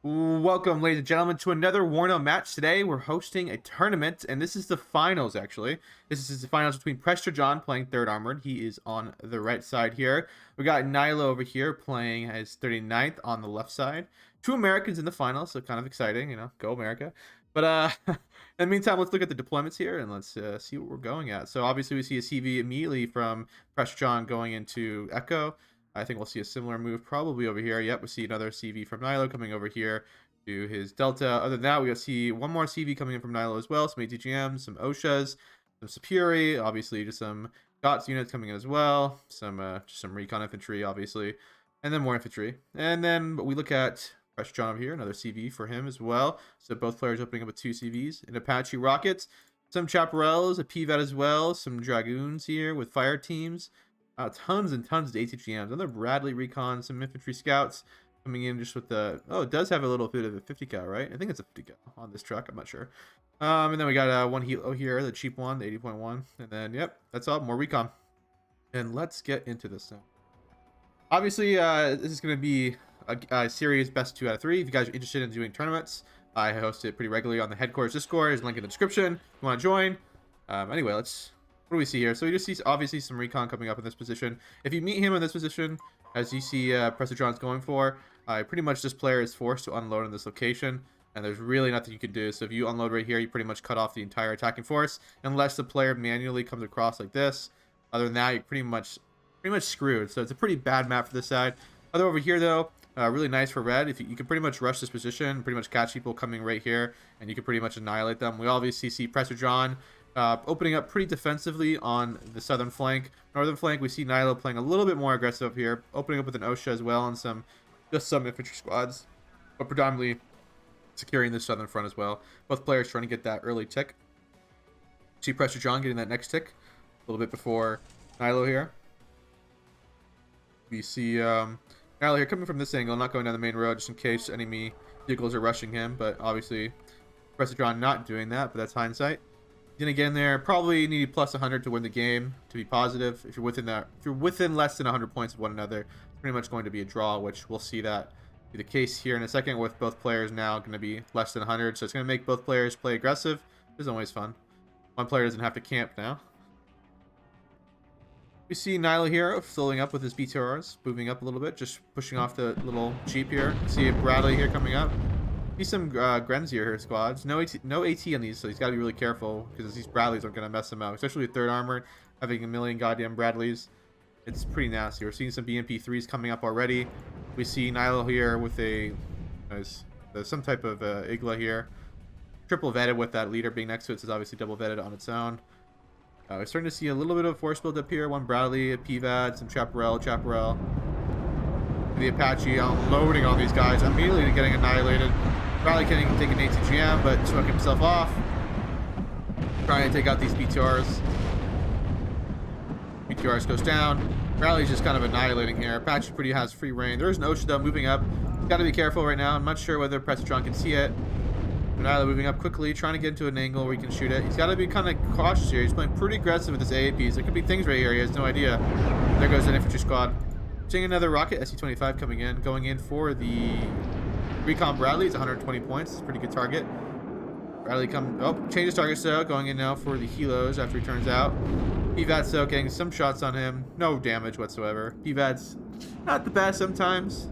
Welcome, ladies and gentlemen, to another WARNO match. Today, we're hosting a tournament, and this is the finals, actually. This is the finals between Prestor John playing 3rd Armored. He is on the right side here. We got Nilo over here playing his 39th on the left side. Two Americans in the finals, so kind of exciting, you know, go America. But in the meantime, let's look at the deployments here, and let's see what we're going at. So obviously, we see a CV immediately from Prestor John going into Echo. I think we'll see a similar move probably over here. Yep, we see another CV from Nilo coming over here to his Delta. Other than that, we'll see one more CV coming in from Nilo as well. Some ATGMs, some OSHAs, some Superi, obviously just some GOTS units coming in as well. Just some recon infantry, obviously. And then more infantry. And then we look at Prestor John over here, another CV for him as well. So both players opening up with 2 CVs. An Apache rockets, some Chaparrals, a PVAT as well, some Dragoons here with fire teams. Tons and tons of ATGMs. Another Bradley recon, some infantry scouts coming in just with the... Oh, it does have a little bit of a 50 cal, right? I think it's a 50 cal on this truck. I'm not sure. And then we got one helo here, the cheap one, the 80.1. And then, yep, that's all. More recon. And let's get into this thing. Obviously, this is going to be a series best 2 out of 3. If you guys are interested in doing tournaments, I host it pretty regularly on the headquarters Discord. There's a link in the description if you want to join. Anyway, what do we see here? So we just see obviously some recon coming up in this position. If you meet him in this position, as you see Prestor John's going for, pretty much this player is forced to unload in this location, and there's really nothing you can do. So if you unload right here, you pretty much cut off the entire attacking force, unless the player manually comes across like this. Other than that, you're pretty much screwed. So it's a pretty bad map for this side. Other over here though, really nice for red. If you can pretty much rush this position, pretty much catch people coming right here, and you can pretty much annihilate them. We obviously see Prestor John opening up pretty defensively on the southern flank. Northern flank, we see Nilo playing a little bit more aggressive here, opening up with an OSHA as well, and just some infantry squads, but predominantly securing the southern front as well. Both players trying to get that early tick. See Prestor John getting that next tick a little bit before Nilo here. We see Nilo here coming from this angle, not going down the main road just in case enemy vehicles are rushing him, but obviously Prestor John not doing that, but that's hindsight. Gonna get in there. Probably need plus 100 to win the game. To be positive, if you're within less than 100 points of one another, it's pretty much going to be a draw. Which we'll see that be the case here in a second. With both players now going to be less than 100, so it's going to make both players play aggressive. This is always fun. One player doesn't have to camp now. We see Nilo here filling up with his BTRs, moving up a little bit, just pushing off the little jeep here. See Bradley here coming up. See some Grenzier here squads. No AT on these, so he's got to be really careful because these Bradleys are going to mess him out, especially with 3rd Armored having a million goddamn Bradleys. It's pretty nasty. We're seeing some BMP3s coming up already. We see Nilo here with some type of Igla here. Triple vetted with that leader being next to it, so it's obviously double vetted on its own. We're starting to see a little bit of force build up here. One Bradley, a PVAD, some Chaparral. The Apache unloading on these guys, immediately getting annihilated. Bradley can take an ATGM, but took himself off. Trying to take out these BTRs. BTRs goes down. Bradley's just kind of annihilating here. Apache pretty has free reign. There's an OSHA though moving up. Got to be careful right now. I'm not sure whether Prestor John can see it. Nilo moving up quickly, trying to get into an angle where he can shoot it. He's got to be kind of cautious here. He's playing pretty aggressive with his AAPs. There could be things right here. He has no idea. There goes an infantry squad. Seeing another rocket, SC-25 coming in, going in for the recon Bradley. It's 120 points. It's a pretty good target. Bradley changes target so going in now for the helos after he turns out. PVAD's so getting some shots on him. No damage whatsoever. PVAD's not the best sometimes.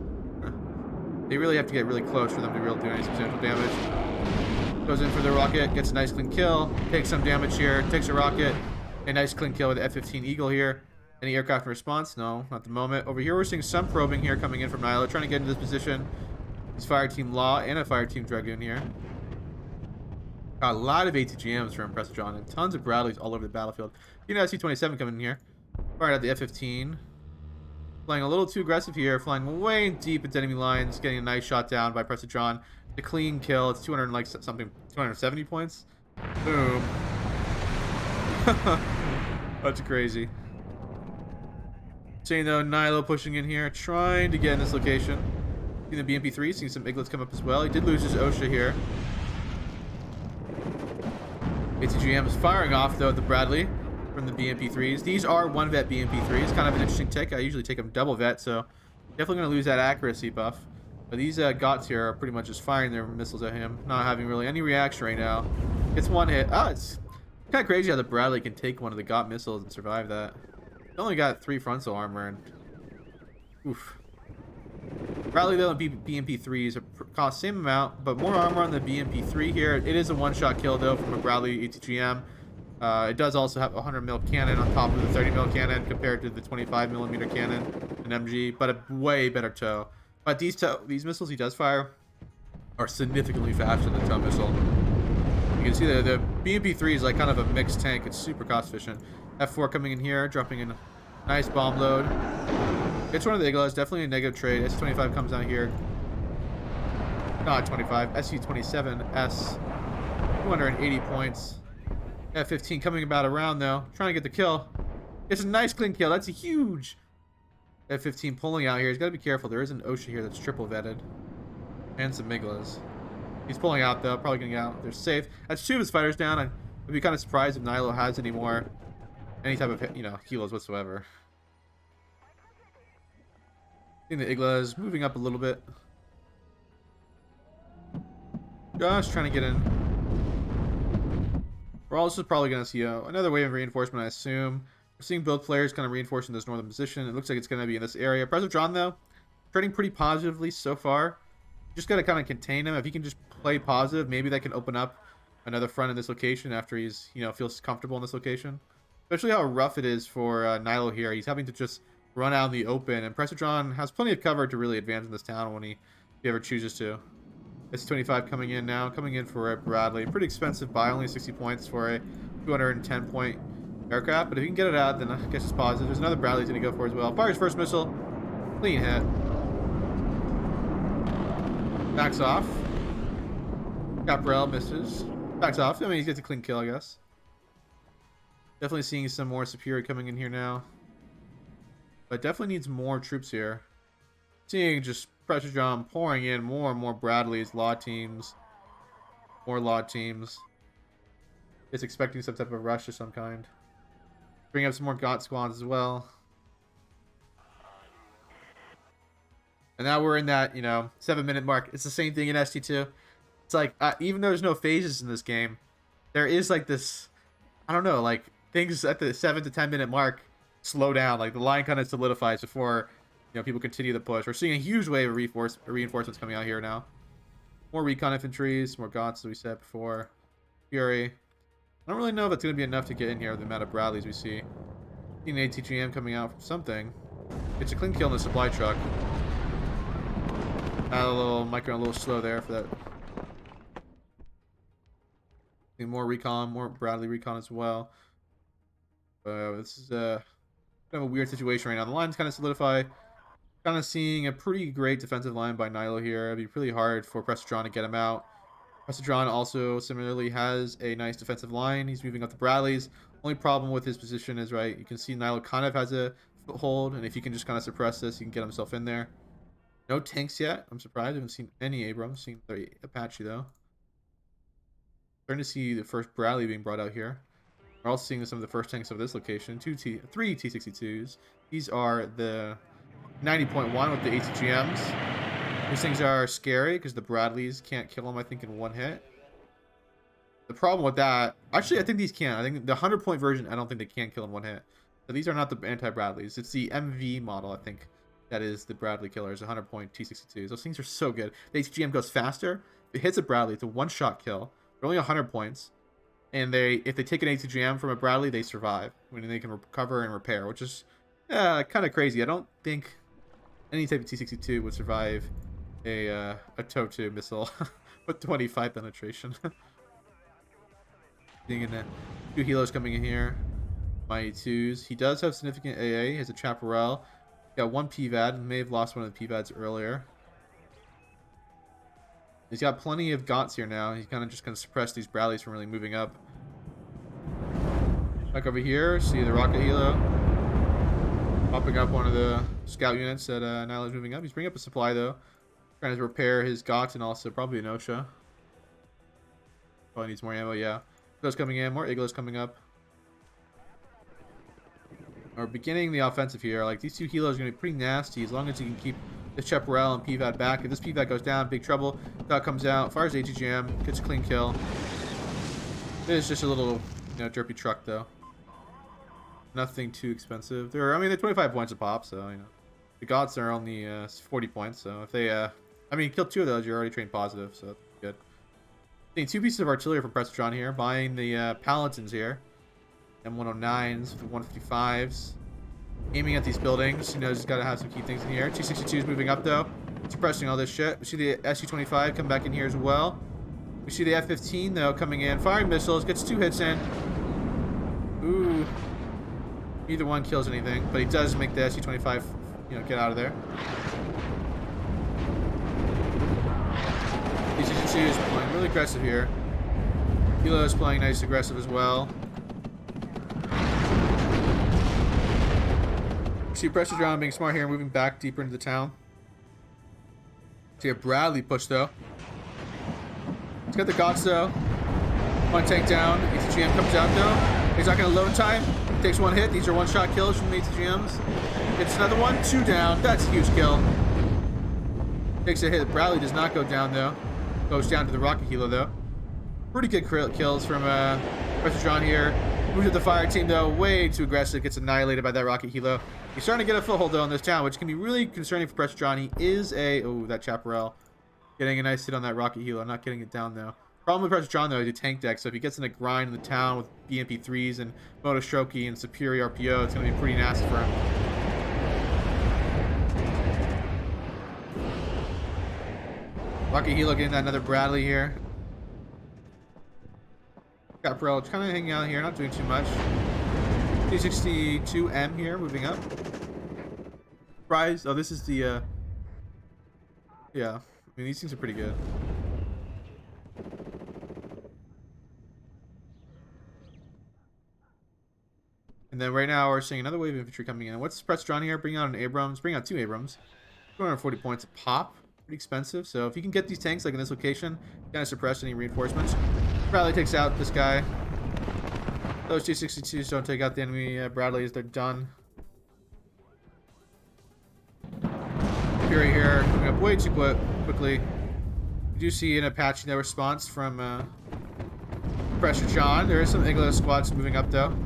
They really have to get really close for them to really do any substantial damage. Goes in for the rocket, gets a nice clean kill, takes some damage here, takes a rocket, a nice clean kill with the F-15 Eagle here. Any aircraft in response? No, not the moment. Over here, we're seeing some probing here coming in from Nilo, trying to get into this position. He's Fire Team Law and a Fire Team Dragoon here. Got a lot of ATGMs from Prestor John and tons of Bradleys all over the battlefield. You know, C-27 coming in here. Fired at the F-15. Playing a little too aggressive here, flying way deep into enemy lines, getting a nice shot down by Prestor John. The clean kill. It's 270 points. Boom. That's crazy. Seeing though, Nilo pushing in here, trying to get in this location. Seeing the BMP3, seeing some Iglets come up as well. He did lose his OSHA here. ATGM is firing off though the Bradley from the BMP3s. These are 1 vet BMP3s, kind of an interesting tick. I usually take them double vet, so definitely going to lose that accuracy buff. But these GOTs here are pretty much just firing their missiles at him, not having really any reaction right now. Gets one hit. Ah, it's kind of crazy how the Bradley can take one of the GOT missiles and survive that. He only got 3 frontal armor and oof. Bradley though and BMP3s cost same amount, but more armor on the BMP3 here. It is a one-shot kill though from a Bradley ATGM. It does also have a 100mm cannon on top of the 30mm cannon compared to the 25mm cannon and MG, but a way better tow. But these missiles he does fire are significantly faster than the tow missile. You can see the BMP3 is like kind of a mixed tank. It's super cost efficient. F4 coming in here, dropping in a nice bomb load. Gets one of the Iglos, definitely a negative trade. S25 comes out here. Not 25, SU27S, 280 points. F15 coming about around though, trying to get the kill. It's a nice clean kill. That's a huge F15 pulling out here. He's got to be careful. There is an OSHA here that's triple vetted. And some Iglos. He's pulling out though, probably gonna get out. They're safe. That's 2 of his fighters down. I'd be kind of surprised if Nihilio has any more, any type of, helos whatsoever. I think the Iglos moving up a little bit. Josh trying to get in. We're also probably going to see another wave of reinforcement, I assume. We're seeing both players kind of reinforcing this northern position. It looks like it's going to be in this area. Prestor John, though, trading pretty positively so far. Just got to kind of contain him. If he can just play positive, maybe that can open up another front in this location after he's, feels comfortable in this location. Especially how rough it is for Nihilio here. He's having to just run out in the open. And Prestor John has plenty of cover to really advance in this town when he ever chooses to. S25 coming in now, coming in for a Bradley. Pretty expensive buy, only 60 points for a 210 point aircraft. But if you can get it out, then I guess it's positive. There's another Bradley he's going to go for as well. Fires first missile. Clean hit. Backs off. Caprell misses. Backs off. I mean, he gets a clean kill, I guess. Definitely seeing some more Superior coming in here now. But definitely needs more troops here. Seeing just Prestor John pouring in more and more Bradleys, law teams, more law teams. It's expecting some type of rush of some kind. Bring up some more GOT squads as well. And now we're in that, 7-minute mark. It's the same thing in ST2. It's like, even though there's no phases in this game, there is like this, I don't know, like things at the 7 to 10 minute mark slow down. Like the line kind of solidifies before people continue the push. We're seeing a huge wave of reinforcements coming out here now. More recon infantries, more GOTs as we said before. Fury. I don't really know if it's going to be enough to get in here with the amount of Bradleys we see. Seeing an ATGM coming out from something. It's a clean kill in the supply truck. A little micro, a little slow there for that. Need more recon, more Bradley recon as well. This is kind of a weird situation right now. The line's kind of solidified. Kind of seeing a pretty great defensive line by Nihilio here. It'd be really hard for Prestor John to get him out. Prestor John also similarly has a nice defensive line. He's moving up the Bradleys. Only problem with his position is, right, you can see Nihilio kind of has a foothold, and if he can just kind of suppress this, he can get himself in there. No tanks yet. I'm surprised. I haven't seen any Abrams. Seen the Apache though. Starting to see the first Bradley being brought out here. We're also seeing some of the first tanks of this location. 3 T-62s. These are the 90.1 with the ATGMs. These things are scary because the Bradleys can't kill them, I think, in one hit. The problem with that, actually, I think these can. I think the 100-point version, I don't think they can kill in one hit. So these are not the anti-Bradleys. It's the MV model, I think, that is the Bradley killers, 100-point T-62s. Those things are so good. The ATGM goes faster. If it hits a Bradley, it's a one-shot kill. They're only 100 points. And if they take an ATGM from a Bradley, they survive. I mean, they can recover and repair, which is kind of crazy. I don't think any type of T-62 would survive a TOW-2 missile with 25 penetration. Being in that, 2 helos coming in here. Mighty 2s. He does have significant AA. He has a Chaparral. Got 1 PVAD. May have lost one of the PVADs earlier. He's got plenty of GOTs here now. He's kind of just going to suppress these Bradleys from really moving up. Back over here, see the rocket helo. Popping up one of the scout units that Nihilio's moving up. He's bringing up a supply though. Trying to repair his GOTs and also probably an OSHA. Probably needs more ammo, yeah. Iglos coming in, more Iglos coming up. We're beginning the offensive here. Like these 2 helos are going to be pretty nasty as long as you can keep This Chaparral and PVAD back. If this PVAD goes down, big trouble. Dot comes out, fires ATGM, gets a clean kill. It is just a little, derpy truck though. Nothing too expensive. They're 25 points a pop, so the gods are only 40 points. So if they, kill 2 of those, you're already trained positive, so that's good. Seeing 2 pieces of artillery from Prestor John here, buying the Paladins here, M109s, the 155s, aiming at these buildings. Just gotta have some key things in here. T-62 is moving up though, suppressing all this shit. We see the SU-25 come back in here as well. We see the F-15 though coming in, firing missiles, gets 2 hits in. Ooh. Neither one kills anything, but he does make the SU-25, get out of there. T-62 is playing really aggressive here. Helo is playing nice aggressive as well. See Prestor John being smart here, moving back deeper into the town. See a Bradley push though. He's got the Gots though. 1 tank down. ATGM comes out though. He's not going to load time. Takes 1 hit. These are 1-shot kills from the ATGMs. Gets another one. 2 down. That's a huge kill. Takes a hit. Bradley does not go down though. Goes down to the rocket helo though. Pretty good kills from Prestor John here. Moves at the fire team though. Way too aggressive. Gets annihilated by that rocket helo. He's starting to get a foothold though in this town, which can be really concerning for Prestor John. He is that Chaparral. Getting a nice hit on that rocket helo. Not getting it down though. Problem with Prestor John though, he's a tank deck, so if he gets in a grind in the town with BMP3s and Motostroke and superior RPO, it's going to be pretty nasty for him. Rocket helo getting that another Bradley here. Got Perel kind of hanging out here, not doing too much. T-62M here, moving up. Surprise! Oh, this is the, yeah. These things are pretty good. And then right now we're seeing another wave of infantry coming in. What's Prestor John here? Bring out an Abrams. Bring out 2 Abrams. 240 points a pop. Pretty expensive. So if you can get these tanks like in this location, kind of suppress any reinforcements. Bradley takes out this guy. Those T-62s don't take out the enemy Bradleys. They're done. Fury here coming up way too quickly. We do see an Apache no response from Prestor John. There is some Iglo squads moving up though.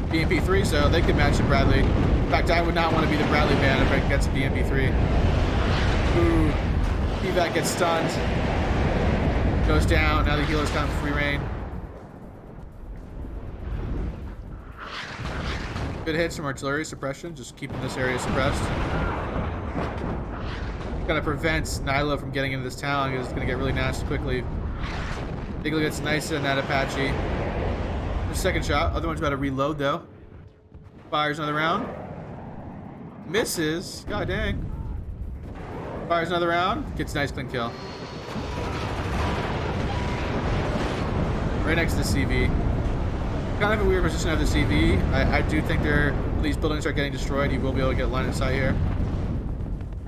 BMP3, so they could match the Bradley. In fact, I would not want to be the Bradley man if it gets a BMP3. Ooh. Evac gets stunned. Goes down. Now the healer's got free reign. Good hits from artillery suppression, just keeping this area suppressed. Gotta prevent Nilo from getting into this town because it's gonna get really nasty quickly. Iglo gets nice in that Apache. Second shot. Other one's about to reload though. Fires another round. Misses. God dang. Fires another round. Gets a nice clean kill. Right next to the CV. Kind of a weird position of the CV. I do think these buildings are getting destroyed. He will be able to get line of sight here.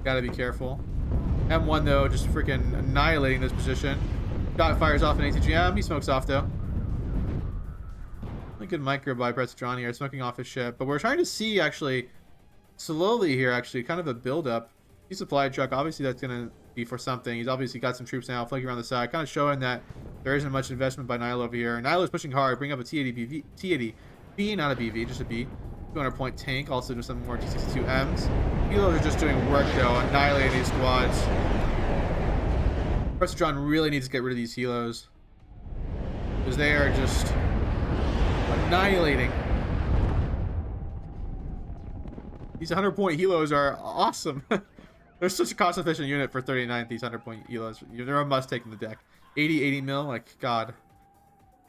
Gotta be careful. M1 though, just freaking annihilating this position. Dot fires off an ATGM. He smokes off though. Good micro by Prestor John here, smoking off his ship. But we're trying to see, actually, slowly here, actually, kind of a build-up. He's supply truck. Obviously, that's going to be for something. He's obviously got some troops now flanking around the side, kind of showing that there isn't much investment by Nilo over here. Nilo is pushing hard, bring up a T-80B, not a BV, just a B. 200-point tank, also do some more T-62Ms. Helos are just doing work, though, annihilating these squads. Prestor John really needs to get rid of these helos, because they are just annihilating. These 100-point helos are awesome. They're such a cost-efficient unit for 39. These 100-point helos, they're a must-take in the deck. 80 mil, like, God,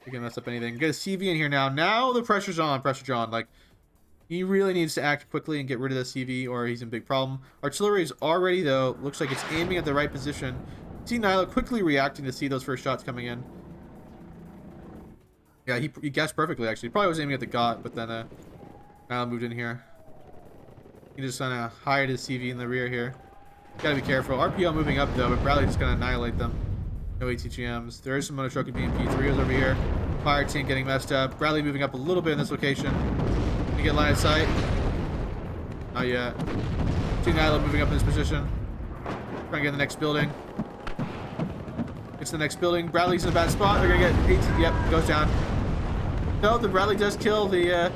you can mess up anything. Get a CV in here now. Now the pressure's on Prestor John. Like, he really needs to act quickly and get rid of the CV, or he's in big problem. Artillery is already though. Looks like it's aiming at the right position. See Nilo quickly reacting to see those first shots coming in. Yeah, he guessed perfectly, actually. Probably was aiming at the GOT, but then Nilo moved in here. He just kind of hired his CV in the rear here. Gotta be careful. RPO moving up, though, but Bradley's just gonna annihilate them. No ATGMs. There is some Monostroke BMP3s over here. Fire team getting messed up. Bradley moving up a little bit in this location. Can you get line of sight? Not yet. See helo moving up in this position. Trying to get in the next building. Gets to the next building. Bradley's in a bad spot. They're gonna get 18. Yep, goes down. No, the Bradley does kill the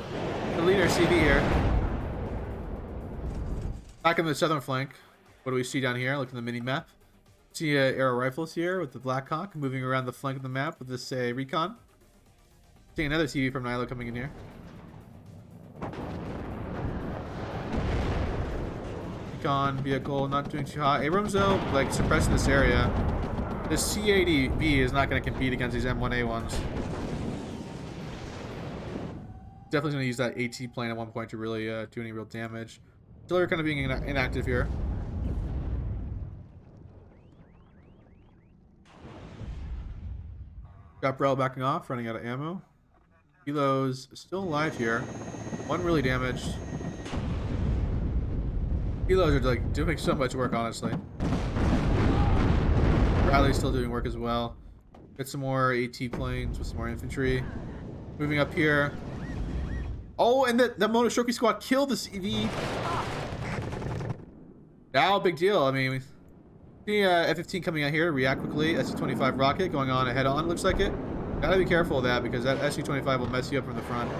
leader CV here. Back on the southern flank. What do we see down here? Look at the mini map. See arrow rifles here with the Blackhawk moving around the flank of the map with this recon. Seeing another CV from Nilo coming in here. Recon vehicle not doing too hot. Abrams though, like suppressing this area. This C-80B is not going to compete against these M1A1s. Definitely going to use that AT plane at one point to really do any real damage. Artillery kind of being inactive here. Chaparral backing off, running out of ammo. Helo's still alive here. One really damaged. Helos are like doing so much work, honestly. Bradley's still doing work as well. Get some more AT planes with some more infantry. Moving up here. Oh, and that Monoshoki squad killed the CV. Now, big deal. I mean, we see F-15 coming out here to react quickly. SC-25 rocket going on ahead on, looks like it. Gotta be careful of that because that SC-25 will mess you up from the front.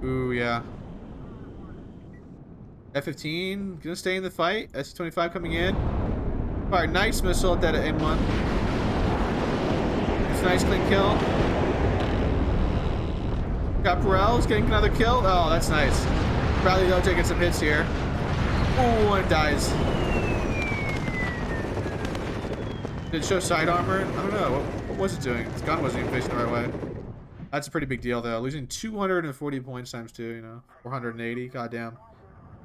Ooh, yeah. F-15 gonna stay in the fight. SC-25 coming in. Alright, nice missile at that M1. It's a nice clean kill. Caparel's getting another kill. Oh, that's nice. Bradley though taking some hits here. Oh, and dies. Did it show side armor? I don't know. What was it doing? Its gun wasn't even facing the right way. That's a pretty big deal though. Losing 240 points times 2, you know. 480. Goddamn.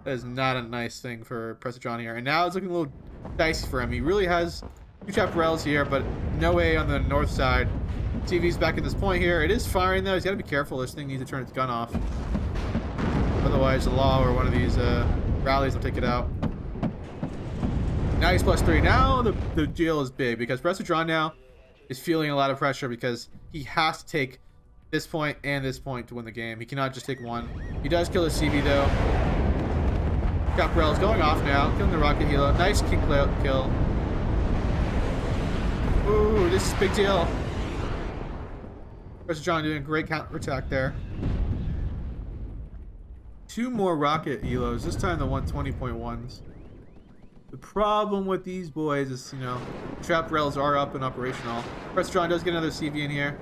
That is not a nice thing for Prestor John here. And now it's looking a little dicey for him. He really has 2 chaparrals here, but no way on the north side. TV's back at this point here. It is firing though. He's got to be careful. This thing needs to turn its gun off. Otherwise, the law or one of these rallies will take it out. Now he's +3. Now the deal is big because Prestor John now is feeling a lot of pressure because he has to take this point and this point to win the game. He cannot just take one. He does kill his CV though. Caparel's going off now, killing the rocket helo. Nice kill. Ooh, this is a big deal. Prestor John doing a great counter attack there. 2 more rocket helos, this time the 120.1s. The problem with these boys is, you know, trap rails are up and operational. Prestor John does get another CV in here.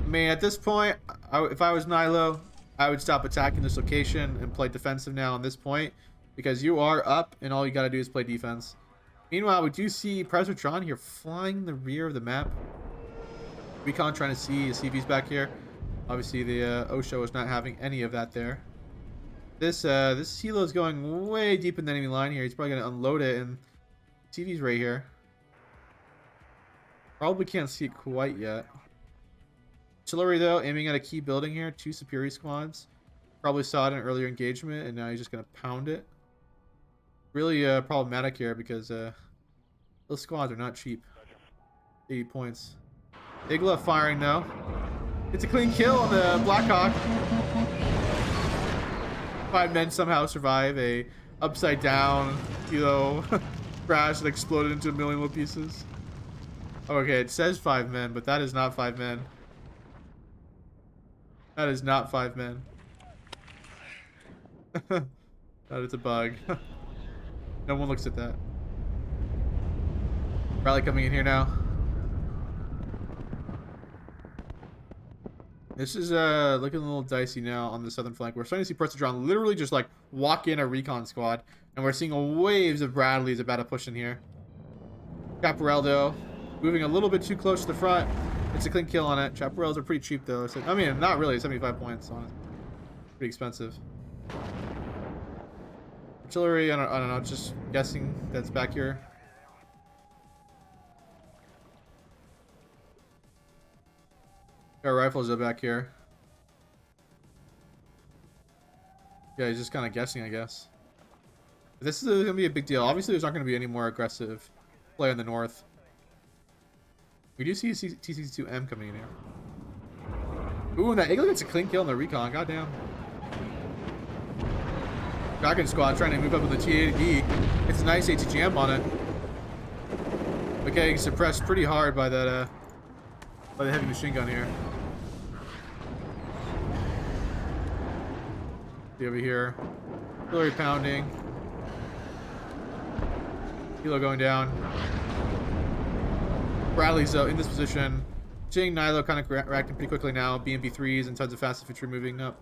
I mean, at this point, if I was Nilo, I would stop attacking this location and play defensive now on this point because you are up and all you got to do is play defense. Meanwhile, we do see Prestor John here flying the rear of the map. Recon trying to see his CVs back here. Obviously, the OSHA is not having any of that there. This helo is going way deep in the enemy line here. He's probably going to unload it, and CV's right here. Probably can't see it quite yet. Artillery, though, aiming at a key building here. 2 superior squads. Probably saw it in an earlier engagement, and now he's just going to pound it. Really problematic here because those squads are not cheap. 80 points. Igla firing, though. It's a clean kill on the Blackhawk. 5 men somehow survive a upside down, you know, crash that exploded into a million little pieces. Okay, it says 5 men, but that is not 5 men. That is not 5 men. That is a bug. No one looks at that. Rally coming in here now. This is looking a little dicey now on the southern flank. We're starting to see Prestor John literally just like walk in a recon squad, and we're seeing waves of Bradleys about to push in here. Chaparral though, moving a little bit too close to the front. It's a clean kill on it. Chaparrals are pretty cheap though. So, I mean, not really. 75 points on it. Pretty expensive. Artillery, I don't know. Just guessing that's back here. Our rifles are back here. Yeah, he's just kind of guessing, I guess. This is going to be a big deal. Obviously, there's not going to be any more aggressive play in the north. We do see TC2M coming in here. Ooh, and that Eagle gets a clean kill on the recon. Goddamn. Dragon squad trying to move up with the TAD. It's a nice ATGM on it. But getting suppressed pretty hard by that by the heavy machine gun here. See over here. Artillery pounding. Helo going down. Bradley's in this position. Seeing Nilo kind of reacting pretty quickly now. BMP3s and tons of fast infantry moving up.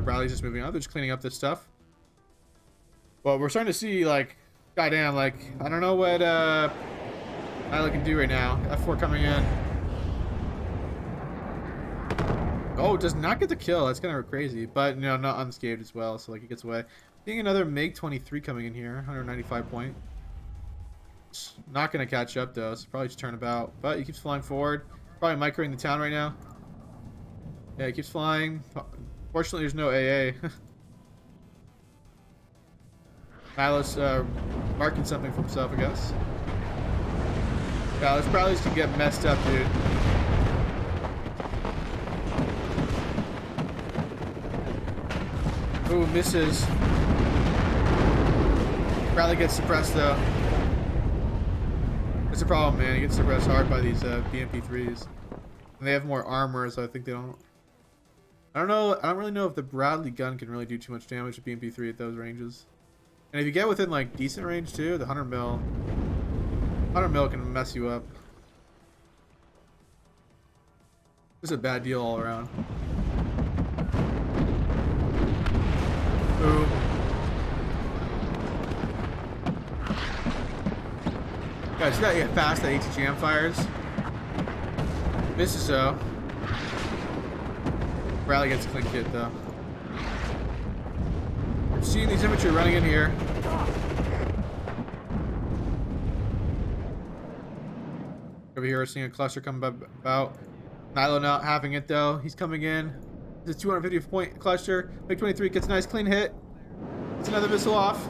Bradley's just moving on. They're just cleaning up this stuff. Well, we're starting to see, like, goddamn, like, I don't know what Nilo can do right now. F4 coming in. Oh, does not get the kill. That's kind of crazy. But, you know, not unscathed as well. So, like, he gets away. Seeing another MiG-23 coming in here. 195 point. Not going to catch up, though. So, probably just turn about. But he keeps flying forward. Probably microing the town right now. Yeah, he keeps flying. Fortunately, there's no AA. Nilo's marking something for himself, I guess. Yeah, this probably just gonna get messed up, dude. Ooh, misses. Bradley gets suppressed, though. That's a problem, man. He gets suppressed hard by these BMP3s. And they have more armor, so I think they don't... I don't know. I don't really know if the Bradley gun can really do too much damage to BMP3 at those ranges. And if you get within like decent range too, the 100 mil can mess you up. This is a bad deal all around. Boom. Guys, see that fast that ATGM fires? Misses though. Bradley gets a clean kit though. We're seeing these infantry running in here. Over here, we're seeing a cluster come about. Nilo not having it though. He's coming in. It's a 250 point cluster. MiG-23 gets a nice clean hit. Gets another missile off.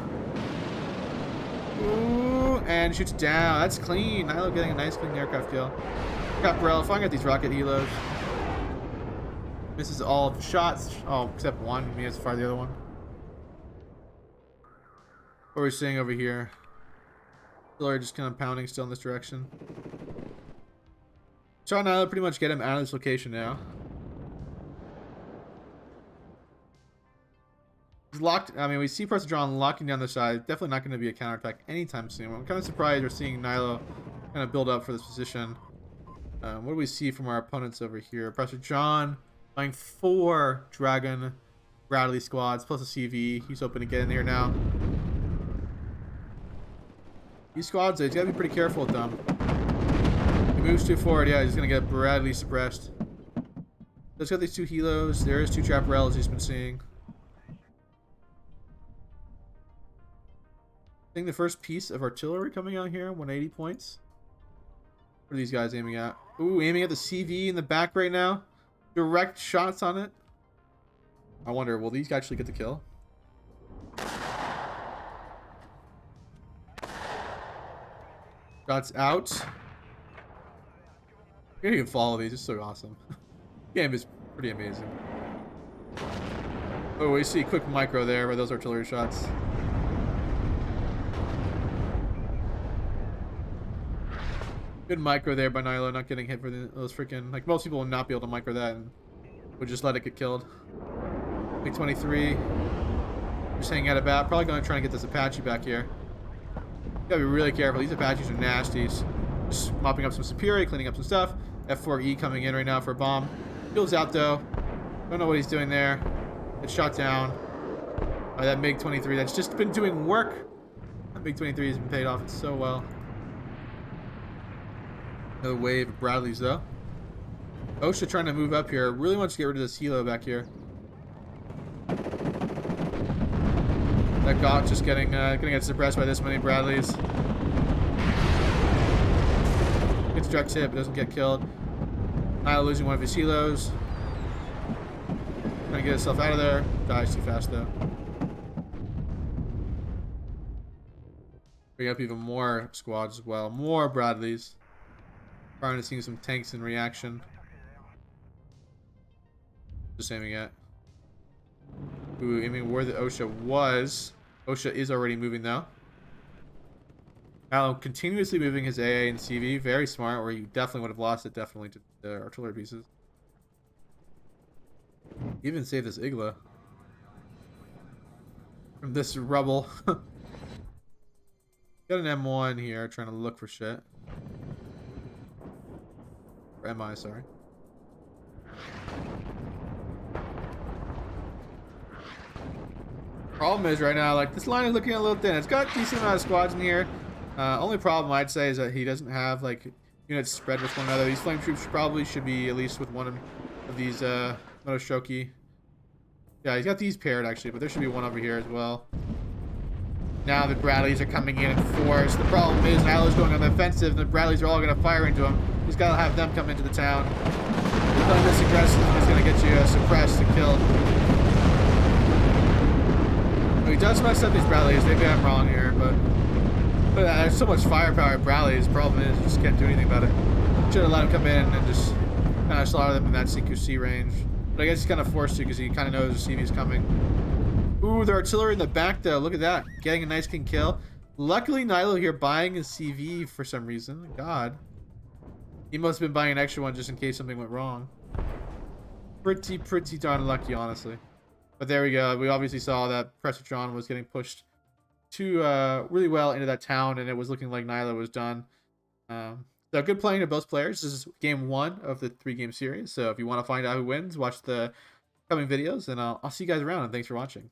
Ooh, and shoots down. That's clean. Nilo getting a nice clean aircraft kill. Got Burrell firing at these rocket helos. Misses all of the shots. Oh, except one. He has to fire the other one. What are we seeing over here? Artillery just kind of pounding still in this direction. Trying to pretty much get him out of this location now. He's locked. I mean, we see Prestor John locking down the side. Definitely not going to be a counterattack anytime soon. I'm kind of surprised we're seeing Nilo kind of build up for this position. What do we see from our opponents over here? Prestor John flying 4 Dragon Bradley squads plus a CV. He's hoping to get in here now. These squads, he's got to be pretty careful with them. He moves too forward, yeah, he's going to get Bradley suppressed. Let's got these 2 helos. There's 2 chaparrals he's been seeing. Seeing the first piece of artillery coming out here, 180 points. What are these guys aiming at? Ooh, aiming at the CV in the back right now. Direct shots on it. I wonder, will these actually get the kill? Shots out. You can't even follow these. It's so awesome. Game is pretty amazing. Oh, we see a quick micro there by those artillery shots. Good micro there by Nilo, not getting hit for those freaking... Like, most people would not be able to micro that and would just let it get killed. MiG-23. Just hanging out about. Probably going to try and get this Apache back here. You gotta be really careful. These Apaches are nasties. Just mopping up some Superior, cleaning up some stuff. F4E coming in right now for a bomb. Field's out though. Don't know what he's doing there. It's shot down by that MiG-23 that's just been doing work. That MiG-23 has been paid off so well. Another wave of Bradleys though. OSHA trying to move up here. Really wants to get rid of this helo back here. That Gauch just gonna get suppressed by this many Bradleys. Gets direct hit but doesn't get killed. Nilo losing one of his helos. Trying to get himself out of there. Dies too fast though. Bring up even more squads as well. More Bradleys. Starting to see some tanks in reaction. Just aiming at. Ooh, aiming where the OSHA was. OSHA is already moving though. Now continuously moving his AA and CV. Very smart, or you definitely would have lost it definitely to the artillery pieces. Even save this Igla from this rubble. Got an M1 here trying to look for shit. Or MI, sorry. Problem is right now, like, this line is looking a little thin. It's got a decent amount of squads in here. Only problem I'd say is that he doesn't have like units spread with one another. These flame troops probably should be at least with one of these Motoshoki. Yeah, he's got these paired actually, but there should be one over here as well. Now the Bradleys are coming in force. The problem is Nilo's going on the offensive, and the Bradleys are all going to fire into him. He's got to have them come into the town. Playing this aggressive is going to get you suppressed and killed. Well, he does mess up these Bradleys. Maybe I'm wrong here, but there's so much firepower at Bradley's. The problem is you just can't do anything about it. Should have let him come in and just kind of slaughter them in that CQC range. But I guess he's kind of forced to because he kind of knows the CV's coming. Ooh, the artillery in the back though. Look at that. Getting a nice clean kill. Luckily, Nilo here buying a CV for some reason. God. He must have been buying an extra one just in case something went wrong. Pretty darn lucky, honestly. But there we go. We obviously saw that Prestor John was getting pushed too really well into that town, and it was looking like Nilo was done. So good playing to both players. This is game 1 of the 3-game series. So if you want to find out who wins, watch the coming videos, and I'll see you guys around, and thanks for watching.